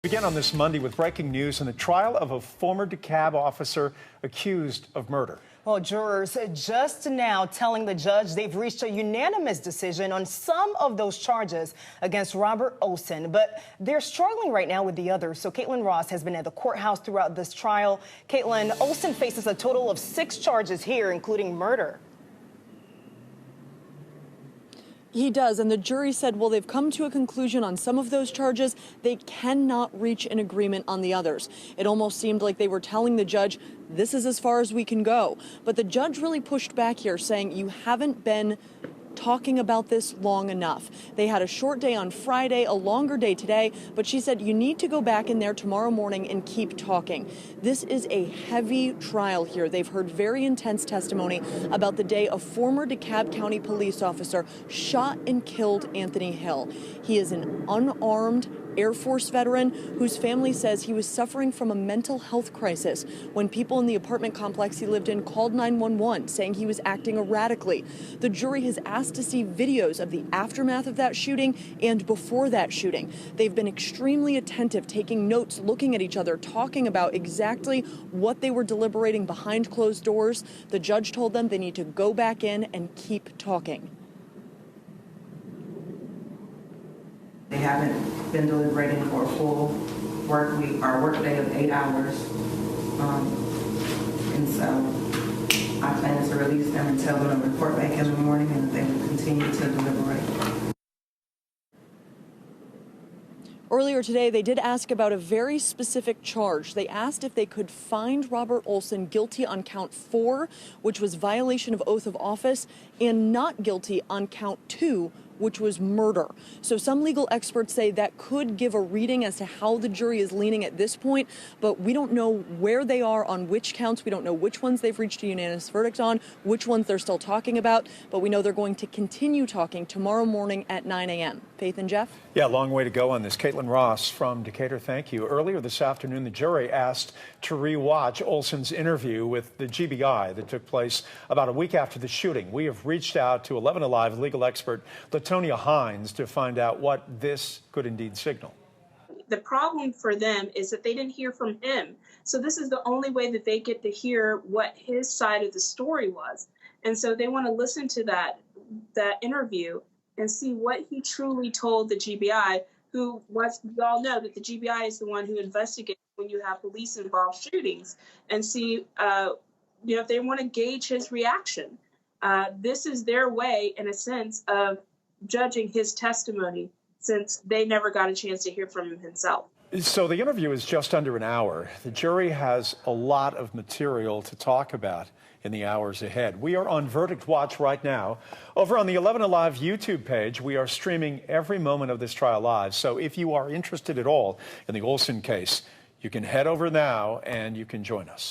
Begin on this Monday with breaking news in the trial of a former DeKalb officer accused of murder. Well, jurors just now telling the judge they've reached a unanimous decision on some of those charges against Robert Olsen, but they're struggling right now with the others. So Caitlin Ross has been at the courthouse throughout this trial. Caitlin, Olsen faces a total of 6 charges here, including murder. He does, and the jury said, well, they've come to a conclusion on some of those charges. They cannot reach an agreement on the others. It almost seemed like they were telling the judge, this is as far as we can go. But the judge really pushed back here, saying you haven't been talking about this long enough. They had a short day on Friday, a longer day today, but she said you need to go back in there tomorrow morning and keep talking. This is a heavy trial here. They've heard very intense testimony about the day a former DeKalb County police officer shot and killed Anthony Hill. He is an unarmed Air Force veteran whose family says he was suffering from a mental health crisis when people in the apartment complex he lived in called 911, saying he was acting erratically. The jury has asked to see videos of the aftermath of that shooting and before that shooting. They've been extremely attentive, taking notes, looking at each other, talking about exactly what they were deliberating behind closed doors. The judge told them they need to go back in and keep talking. They haven't been deliberating for a full work week, our work day of 8 hours. And so I plan to release them and tell them to report back in the morning and that they will continue to deliberate. Earlier today, they did ask about a very specific charge. They asked if they could find Robert Olsen guilty on count 4, which was violation of oath of office, and not guilty on count 2, which was murder. So some legal experts say that could give a reading as to how the jury is leaning at this point, but we don't know where they are on which counts. We don't know which ones they've reached a unanimous verdict on, which ones they're still talking about, but we know they're going to continue talking tomorrow morning at 9 a.m. Faith and Jeff? Yeah, long way to go on this. Caitlin Ross from Decatur, thank you. Earlier this afternoon, the jury asked to rewatch Olsen's interview with the GBI that took place about a week after the shooting. We have reached out to 11 Alive legal expert Latonia Hines to find out what this could indeed signal. The problem for them is that they didn't hear from him. So this is the only way that they get to hear what his side of the story was. And so they want to listen to that interview and see what he truly told the GBI, who was, we all know that the GBI is the one who investigates when you have police involved shootings, and see if they want to gauge his reaction. This is their way, in a sense, of judging his testimony, since they never got a chance to hear from him himself. So the interview is just under an hour. The jury has a lot of material to talk about in the hours ahead. We are on verdict watch right now. Over on the 11 Alive YouTube page, we are streaming every moment of this trial live. So if you are interested at all in the Olsen case, you can head over now and you can join us.